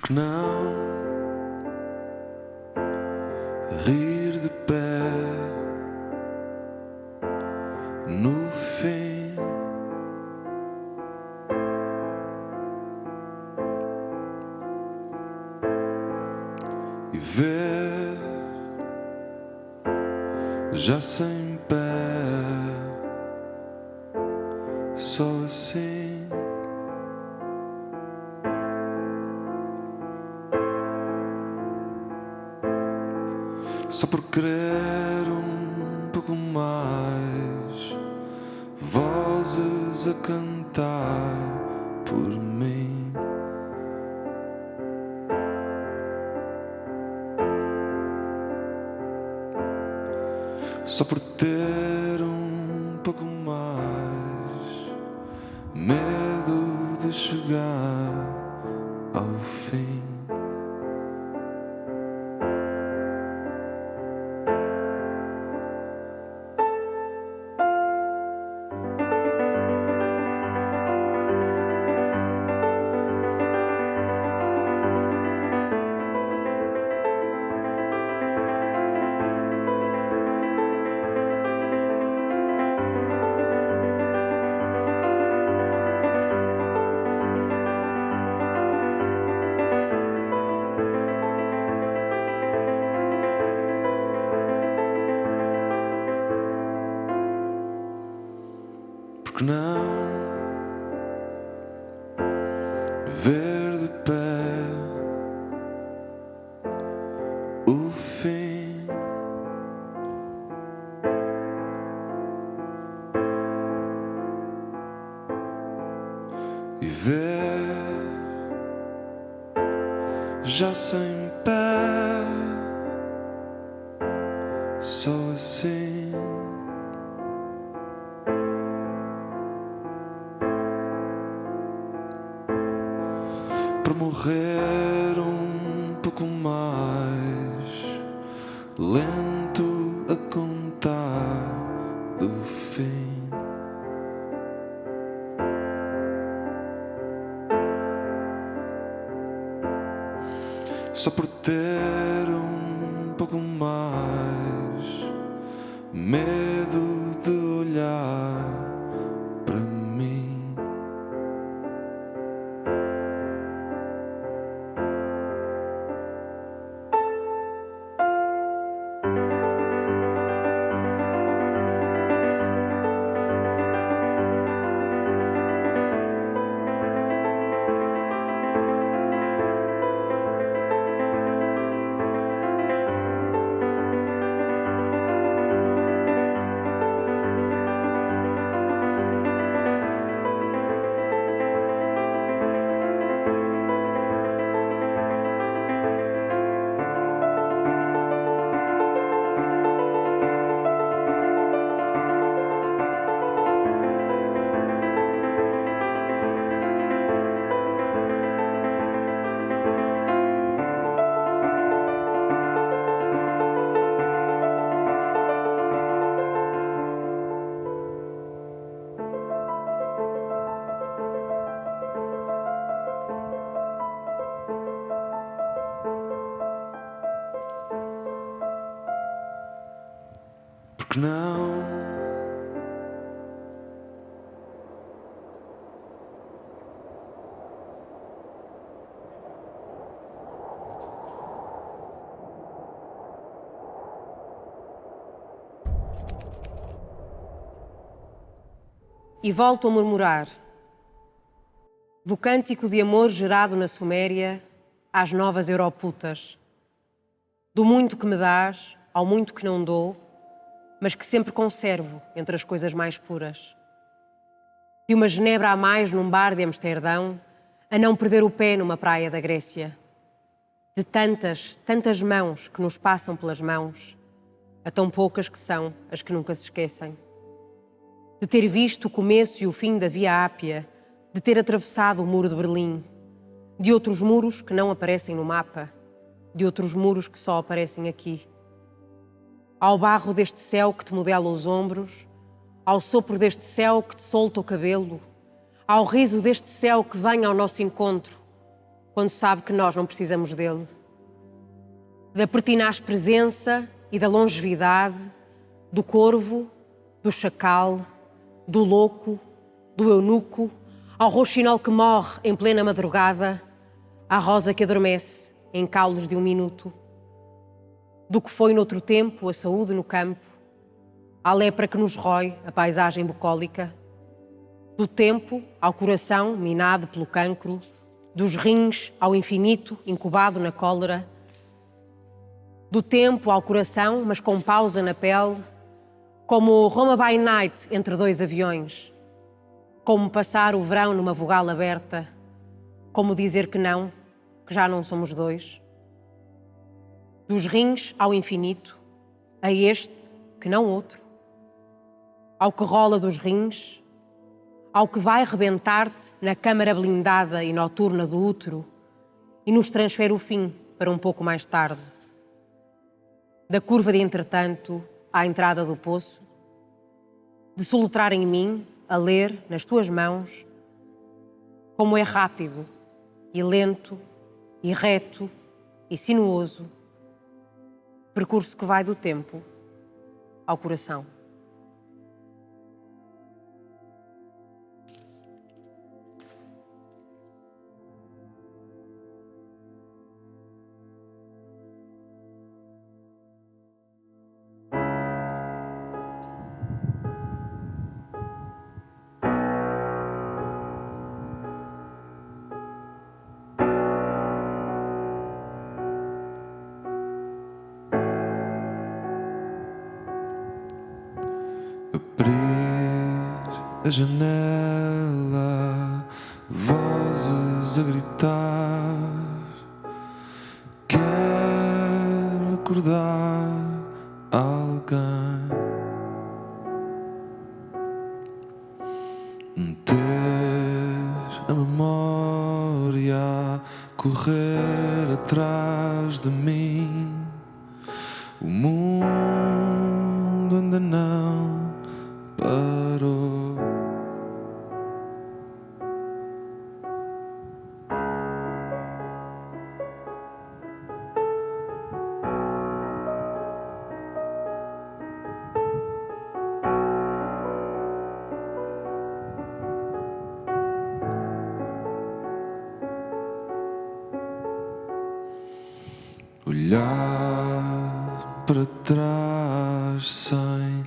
Porque não rir de pé no fim? E ver já sem pé, só assim. Só por querer um pouco mais, vozes a cantar por mim. Só por ter um pouco mais medo de chegar ao fim. Porque não ver de pé o fim? E ver já sem pé, só assim. Para morrer um pouco mais lento a contar do fim. Só por ter um pouco mais medo de olhar para mim. Porque não E volto a murmurar do cântico de amor gerado na Suméria às novas europutas, do muito que me dás ao muito que não dou, mas que sempre conservo entre as coisas mais puras. De uma genebra a mais num bar de Amsterdão, a não perder o pé numa praia da Grécia. De tantas, tantas mãos que nos passam pelas mãos, a tão poucas que são as que nunca se esquecem. De ter visto o começo e o fim da Via Ápia, de ter atravessado o muro de Berlim, de outros muros que não aparecem no mapa, de outros muros que só aparecem aqui. Ao barro deste céu que te modela os ombros, ao sopro deste céu que te solta o cabelo, ao riso deste céu que vem ao nosso encontro, quando sabe que nós não precisamos dele. Da pertinaz presença e da longevidade, do corvo, do chacal, do louco, do eunuco, ao roxinol que morre em plena madrugada, à rosa que adormece em caules de um minuto, do que foi noutro tempo a saúde no campo, à lepra que nos rói a paisagem bucólica, do tempo ao coração minado pelo cancro, dos rins ao infinito incubado na cólera, do tempo ao coração, mas com pausa na pele, como Roma by Night entre dois aviões, como passar o verão numa vogal aberta, como dizer que não, que já não somos dois. Dos rins ao infinito, a este que não outro, ao que rola dos rins, ao que vai rebentar-te na câmara blindada e noturna do útero e nos transfere o fim para um pouco mais tarde. Da curva de entretanto à entrada do poço, de soletrar em mim, a ler nas tuas mãos, como é rápido e lento e reto e sinuoso, percurso que vai do tempo ao coração. A janela, vozes a gritar. Quero acordar alguém. Ter a memória a correr atrás de mim. O mundo ainda não parou. Olhar para trás sem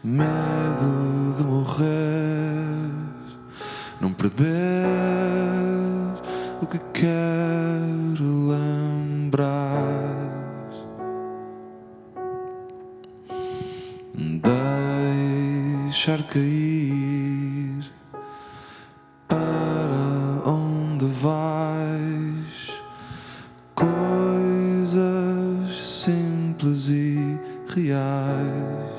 medo de morrer, não perder o que quero lembrar, deixar cair para onde vais, coisas simples e reais.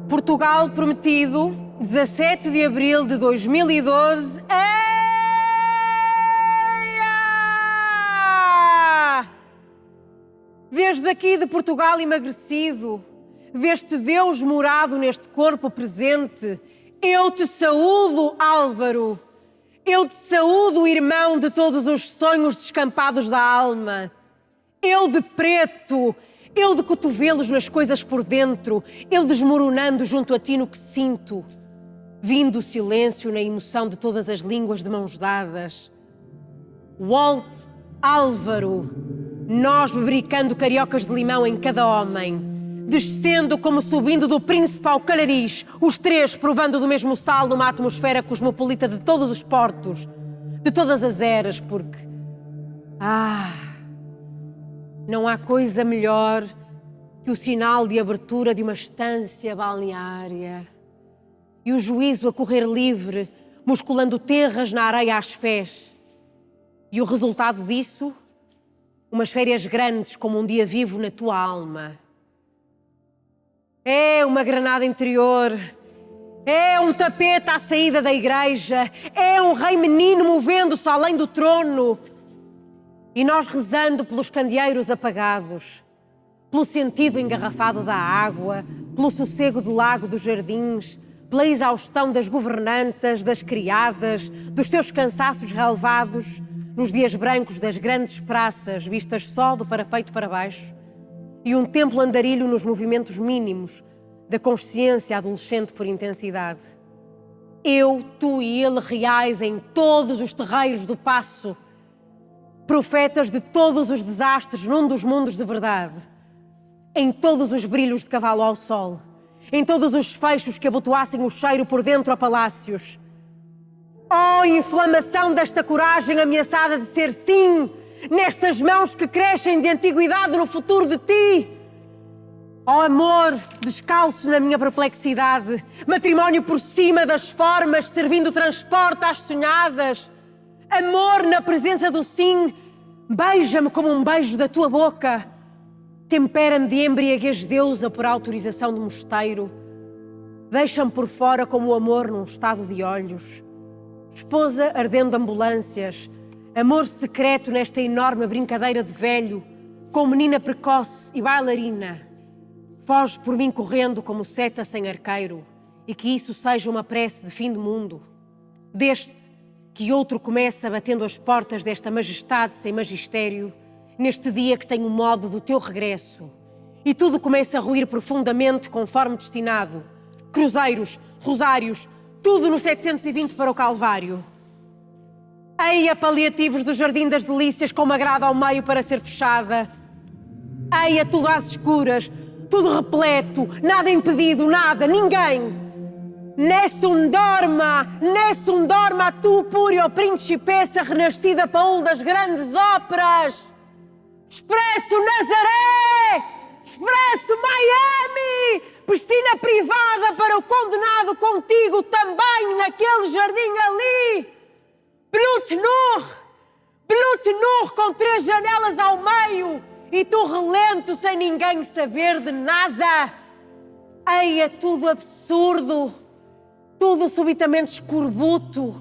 Portugal Prometido, 17 de abril de 2012. Eia! Desde aqui de Portugal emagrecido, deste Deus morado neste corpo presente, eu te saúdo, Álvaro. Eu te saúdo, irmão de todos os sonhos descampados da alma. Eu de preto, eu de cotovelos nas coisas por dentro, eu desmoronando junto a ti no que sinto, vindo o silêncio na emoção de todas as línguas de mãos dadas. Walt Álvaro, nós bebericando cariocas de limão em cada homem, descendo como subindo do príncipe ao calhariz, os três provando do mesmo sal numa atmosfera cosmopolita de todos os portos, de todas as eras, porque... não há coisa melhor que o sinal de abertura de uma estância balneária e o juízo a correr livre, musculando terras na areia às fés. E o resultado disso, umas férias grandes como um dia vivo na tua alma. É uma granada interior, é um tapete à saída da igreja, é um rei menino movendo-se além do trono. E nós rezando pelos candeeiros apagados, pelo sentido engarrafado da água, pelo sossego do lago dos jardins, pela exaustão das governantas, das criadas, dos seus cansaços relevados, nos dias brancos das grandes praças vistas só do parapeito para baixo, e um templo andarilho nos movimentos mínimos da consciência adolescente por intensidade. Eu, tu e ele reais em todos os terreiros do passo, profetas de todos os desastres num dos mundos de verdade, em todos os brilhos de cavalo ao sol, em todos os fechos que abotoassem o cheiro por dentro a palácios. Oh, inflamação desta coragem ameaçada de ser sim, nestas mãos que crescem de antiguidade no futuro de ti. Oh, amor, descalço na minha perplexidade, matrimónio por cima das formas, servindo transporte às sonhadas. Amor na presença do sim, beija-me como um beijo da tua boca. Tempera-me de embriaguez deusa por autorização do mosteiro. Deixa-me por fora como o amor num estado de olhos. Esposa ardendo ambulâncias, amor secreto nesta enorme brincadeira de velho, com menina precoce e bailarina. Foge por mim correndo como seta sem arqueiro, e que isso seja uma prece de fim do mundo. Deste que outro começa batendo as portas desta majestade sem magistério, neste dia que tem o modo do teu regresso. E tudo começa a ruir profundamente conforme destinado. Cruzeiros, rosários, tudo no 720 para o Calvário. Eia paliativos do Jardim das Delícias com uma grada ao meio para ser fechada. Eia tudo às escuras, tudo repleto, nada impedido, nada, ninguém. Nessun dorma, tu puro principessa renascida Paul das grandes óperas. Expresso Nazaré, Expresso Miami, piscina privada para o condenado contigo também naquele jardim ali. Brut Nur com 3 janelas ao meio e tu relento sem ninguém saber de nada. Ei, é tudo absurdo. Tudo subitamente escorbuto,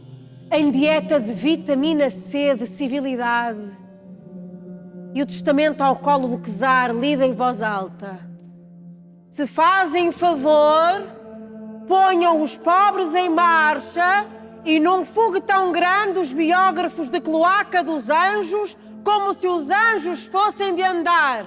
em dieta de vitamina C, de civilidade. E o testamento ao colo do czar, lido em voz alta. Se fazem favor, ponham os pobres em marcha e num foguetão grande os biógrafos de cloaca dos anjos, como se os anjos fossem de andar.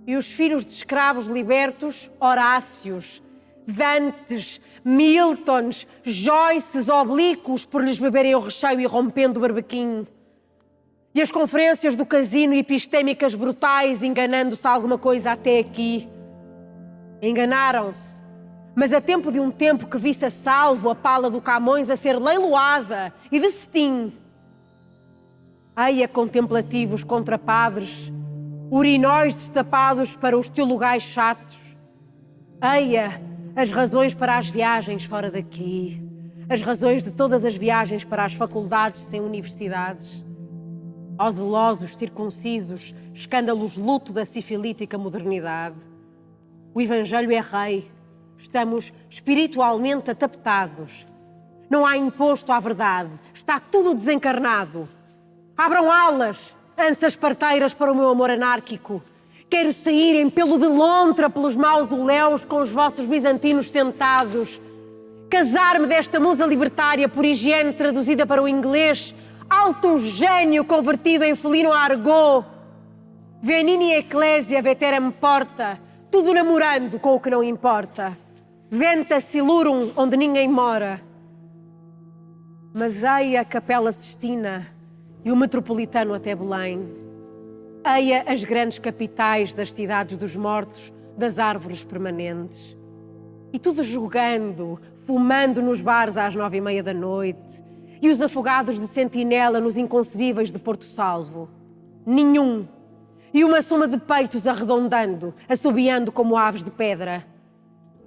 E os filhos de escravos libertos, Horácios, Dantes, Miltons, Joyces, oblíquos por lhes beberem o recheio e rompendo o barbequim. E as conferências do casino epistémicas brutais enganando-se alguma coisa até aqui. Enganaram-se, mas a tempo de um tempo que visse a salvo a pala do Camões a ser leiloada e de cetim. Eia contemplativos contra padres, urinóis destapados para os teologais chatos. Eia as razões para as viagens fora daqui, as razões de todas as viagens para as faculdades sem universidades. Ó zelosos, circuncisos, escândalos luto da sifilítica modernidade. O Evangelho é rei, estamos espiritualmente atapetados. Não há imposto à verdade, está tudo desencarnado. Abram alas, ansas parteiras para o meu amor anárquico. Quero sair em pelo de lontra pelos mausoléus com os vossos bizantinos sentados. Casar-me desta musa libertária por higiene traduzida para o inglês, alto gênio convertido em felino argot. Venini ecclesia veterem porta, tudo namorando com o que não importa. Venta silurum onde ninguém mora. Mas eia a Capela Sistina e o Metropolitano até Belém. Eia as grandes capitais das cidades dos mortos, das árvores permanentes. E tudo jogando, fumando nos bares às 9h30 da noite. E os afogados de sentinela nos inconcebíveis de Porto Salvo. Nenhum. E uma soma de peitos arredondando, assobiando como aves de pedra.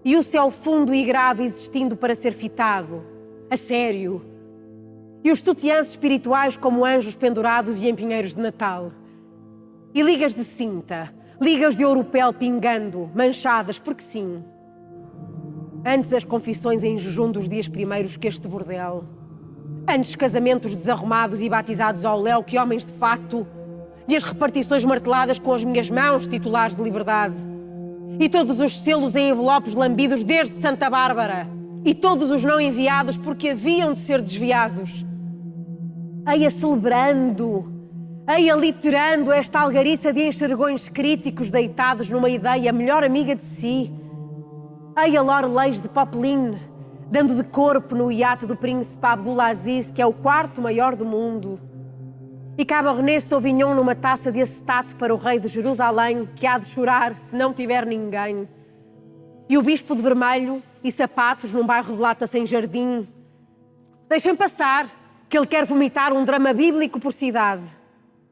E o céu fundo e grave existindo para ser fitado. A sério. E os sutiãs espirituais como anjos pendurados e em pinheiros de Natal. E ligas de cinta, ligas de ouropel pingando, manchadas, porque sim. Antes as confissões em jejum dos dias primeiros que este bordel. Antes casamentos desarrumados e batizados ao léu que homens de facto. E as repartições marteladas com as minhas mãos, titulares de liberdade. E todos os selos em envelopes lambidos desde Santa Bárbara. E todos os não enviados porque haviam de ser desviados. Eia celebrando, eia literando esta algariça de enxergões críticos deitados numa ideia melhor amiga de si. Eia Loreleis de Popeline, dando de corpo no iate do príncipe Abdulaziz, que é o quarto maior do mundo. E Cabernet Sauvignon numa taça de acetato para o rei de Jerusalém, que há de chorar se não tiver ninguém. E o bispo de vermelho e sapatos num bairro de lata sem jardim. Deixem passar, que ele quer vomitar um drama bíblico por cidade.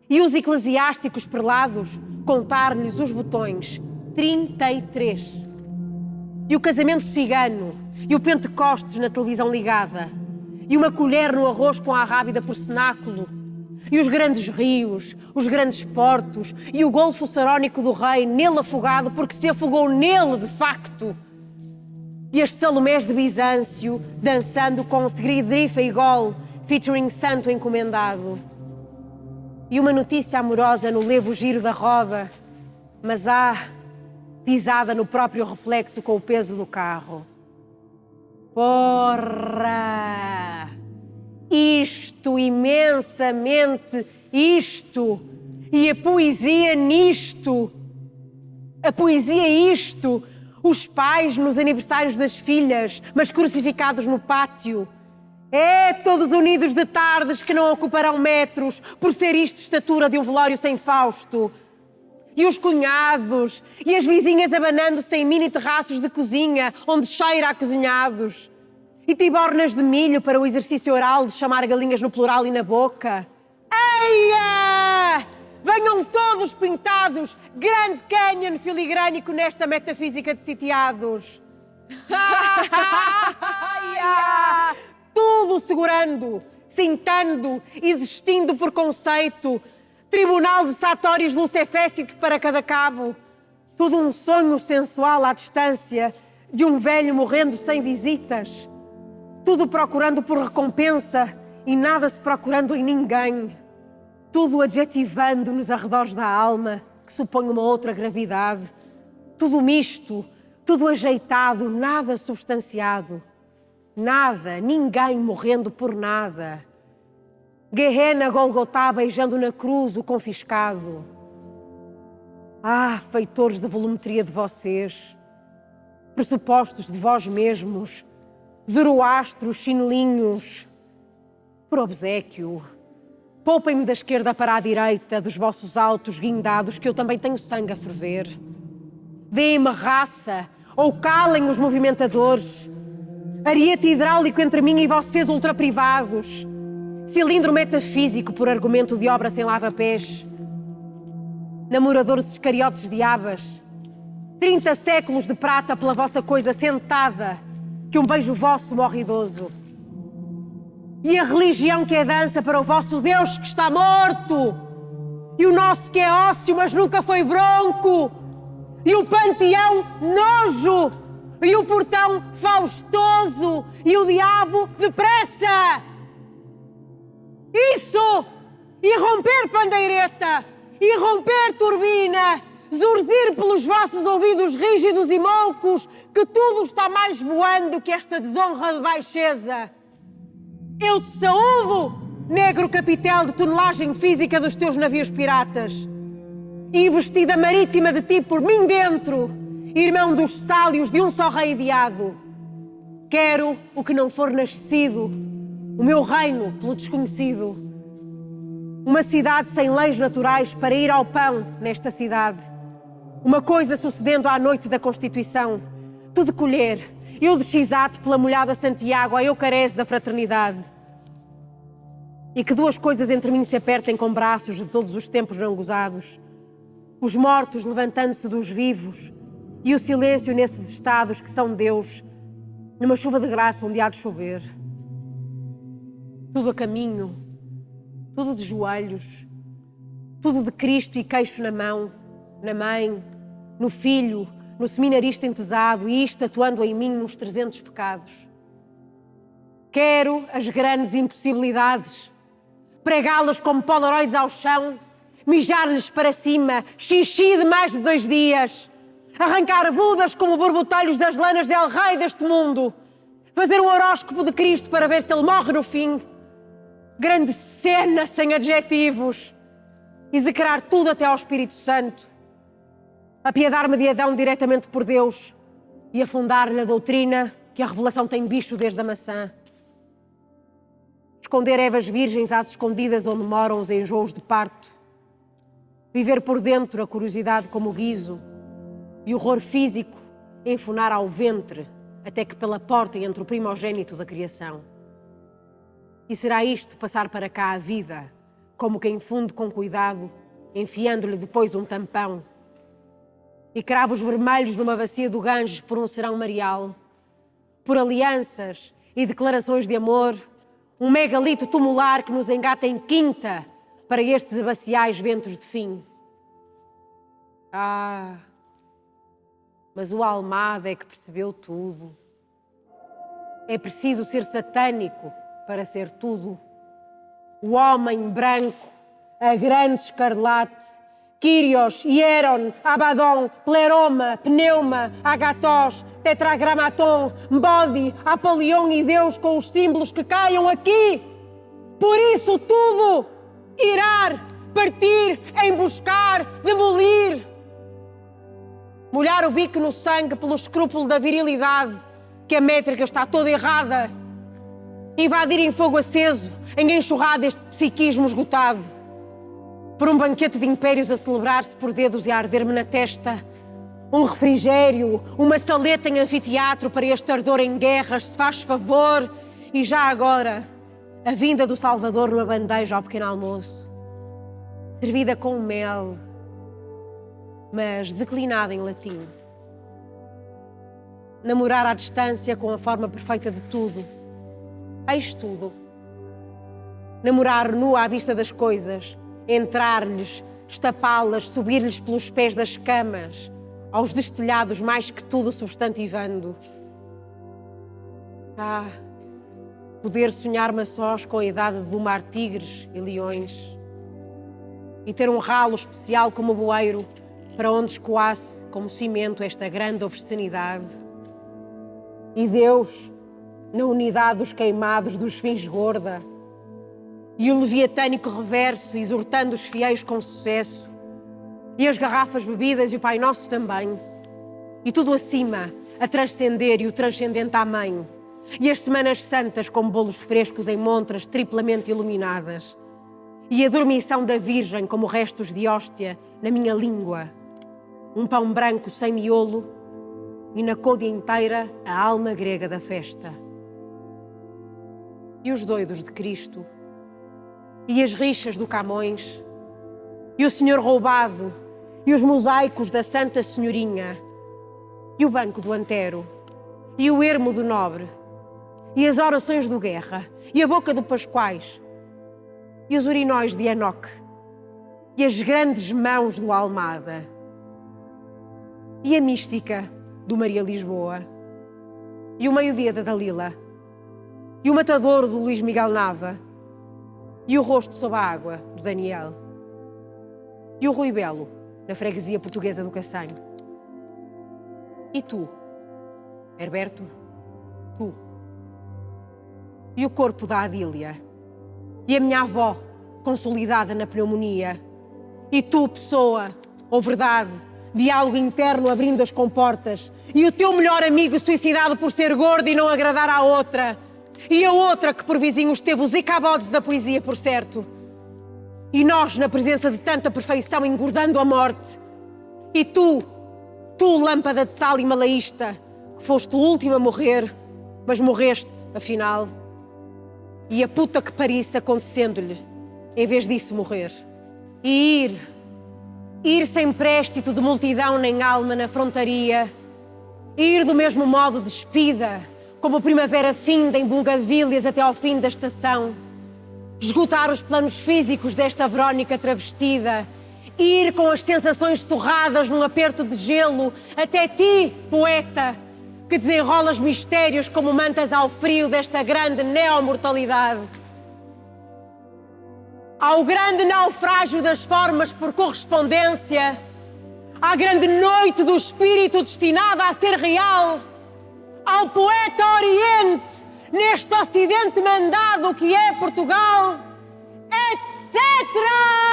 E os eclesiásticos perlados, contar-lhes os botões. 33. E o casamento cigano, e o Pentecostes na televisão ligada. E uma colher no arroz com a rábida por cenáculo. E os grandes rios, os grandes portos, e o golfo sarónico do rei, nele afogado, porque se afogou nele de facto. E as Salomés de Bizâncio, dançando com Segridrifa e Gol, featuring Santo Encomendado. E uma notícia amorosa no levo giro da roda, mas pisada no próprio reflexo com o peso do carro. Porra! Isto, imensamente isto, e a poesia nisto. A poesia isto, os pais nos aniversários das filhas, mas crucificados no pátio. Todos unidos de tardes que não ocuparão metros, por ser isto estatura de um velório sem Fausto. E os cunhados, e as vizinhas abanando-se em mini terraços de cozinha, onde cheira a cozinhados. E tibornas de milho para o exercício oral de chamar galinhas no plural e na boca. Eia! Venham todos pintados, Grand Canyon filigrânico nesta metafísica de sitiados. Tudo segurando, cintando, existindo por conceito. Tribunal de Satóris Lucefécite para cada cabo. Tudo um sonho sensual à distância de um velho morrendo sem visitas. Tudo procurando por recompensa e nada se procurando em ninguém. Tudo adjetivando nos arredores da alma, que supõe uma outra gravidade. Tudo misto, tudo ajeitado, nada substanciado. Nada, ninguém morrendo por nada. Guerrena Golgotá beijando na cruz o confiscado. Feitores de volumetria de vocês, pressupostos de vós mesmos, Zoroastros, chinelinhos, por obséquio. Poupem-me da esquerda para a direita dos vossos altos guindados, que eu também tenho sangue a ferver. Deem-me raça, ou calem os movimentadores. Ariete hidráulico entre mim e vocês ultraprivados. Cilindro metafísico por argumento de obra sem lava-pés. Namoradores iscariotes de abas. 30 séculos de prata pela vossa coisa sentada, que um beijo vosso morre idoso. E a religião que é dança para o vosso Deus que está morto. E o nosso que é ósseo, mas nunca foi bronco. E o panteão nojo. E o portão faustoso. E o diabo depressa. Isso! E romper pandeireta. E romper turbina. Zurzir pelos vossos ouvidos rígidos e moucos, que tudo está mais voando que esta desonra de baixeza. Eu te saúdo, negro capitel de tonelagem física dos teus navios piratas. E investida marítima de ti por mim dentro, irmão dos sálios de um só rei ideado. Quero o que não for nascido, o meu reino pelo desconhecido, uma cidade sem leis naturais para ir ao pão nesta cidade, uma coisa sucedendo à noite da Constituição, tu de colher, eu de X-ato pela molhada Santiago, a eu carece da fraternidade. E que duas coisas entre mim se apertem com braços de todos os tempos não gozados, os mortos levantando-se dos vivos e o silêncio nesses estados que são Deus, numa chuva de graça onde há de chover. Tudo a caminho, tudo de joelhos, tudo de Cristo e queixo na mão, na mãe, no filho, no seminarista entesado e isto atuando em mim nos 300 pecados. Quero as grandes impossibilidades, pregá-las como polaroides ao chão, mijar-lhes para cima, xixi de mais de 2 dias, arrancar budas como borbotelhos das lanas del rei deste mundo, fazer um horóscopo de Cristo para ver se ele morre no fim. Grande cena sem adjetivos, execrar tudo até ao Espírito Santo, apiedar-me de Adão diretamente por Deus e afundar-lhe a doutrina que a revelação tem bicho desde a maçã. Esconder Evas virgens às escondidas onde moram os enjoos de parto. Viver por dentro a curiosidade como o guiso e o horror físico enfunar ao ventre até que pela porta entre o primogênito da criação. E será isto passar para cá a vida, como quem funde com cuidado, enfiando-lhe depois um tampão. E cravos vermelhos numa bacia do Ganges por um serão marial, por alianças e declarações de amor, um megalito tumular que nos engata em quinta para estes abaciais ventos de fim. Ah, mas o Almada é que percebeu tudo. É preciso ser satânico para ser tudo. O homem branco, a grande escarlate, Kyrios, Hieron, Abaddon, Pleroma, Pneuma, Agathos, Tetragramaton, Bode, Apolion e Deus com os símbolos que caiam aqui. Por isso tudo, irar, partir, emboscar, demolir. Molhar o bico no sangue pelo escrúpulo da virilidade, que a métrica está toda errada. Invadir em fogo aceso, em enxurrada este psiquismo esgotado. Por um banquete de impérios a celebrar-se por dedos e a arder-me na testa. Um refrigério, uma saleta em anfiteatro para este ardor em guerras, se faz favor. E já agora, a vinda do Salvador numa bandeja ao pequeno almoço. Servida com mel, mas declinada em latim. Namorar à distância com a forma perfeita de tudo. Eis tudo. Namorar nu à vista das coisas. Entrar-lhes, destapá-las, subir-lhes pelos pés das camas, aos destelhados mais que tudo substantivando. Ah, poder sonhar-me a sós com a idade de domar tigres e leões e ter um ralo especial como o bueiro para onde escoasse como cimento esta grande obscenidade. E Deus, na unidade dos queimados dos fins gorda, e o leviatânico reverso exortando os fiéis com sucesso, e as garrafas bebidas e o Pai Nosso também, e tudo acima a transcender e o transcendente à mãe, e as semanas santas como bolos frescos em montras triplamente iluminadas, e a dormição da Virgem como restos de hóstia na minha língua, um pão branco sem miolo e na côdea inteira a alma grega da festa. E os doidos de Cristo, e as rixas do Camões, e o Senhor roubado, e os mosaicos da Santa Senhorinha, e o banco do Antero, e o ermo do Nobre, e as orações do Guerra, e a boca do Pascoais, e os urinóis de Enoque, e as grandes mãos do Almada, e a mística do Maria Lisboa, e o meio-dia da Dalila, e o matadouro do Luís Miguel Nava, e o rosto sob a água, do Daniel. E o Rui Belo, na freguesia portuguesa do Cacém. E tu, Herberto, tu. E o corpo da Adília. E a minha avó, consolidada na pneumonia. E tu, pessoa, ou verdade, diálogo interno abrindo as comportas. E o teu melhor amigo suicidado por ser gordo e não agradar à outra. E a outra que por vizinhos teve os icabodes da poesia, por certo. E nós, na presença de tanta perfeição, engordando a morte. E tu, lâmpada de sal e malaísta, que foste o último a morrer, mas morreste, afinal. E a puta que parisse acontecendo-lhe, em vez disso morrer. E ir sem préstito de multidão nem alma na frontaria, ir do mesmo modo despida, como primavera finda em bugavilhas até ao fim da estação, esgotar os planos físicos desta Verónica travestida, ir com as sensações surradas num aperto de gelo, até ti, poeta, que desenrolas mistérios como mantas ao frio desta grande neomortalidade. Ao grande naufrágio das formas por correspondência, à grande noite do espírito destinada a ser real, ao poeta Oriente, neste Ocidente mandado que é Portugal, etc.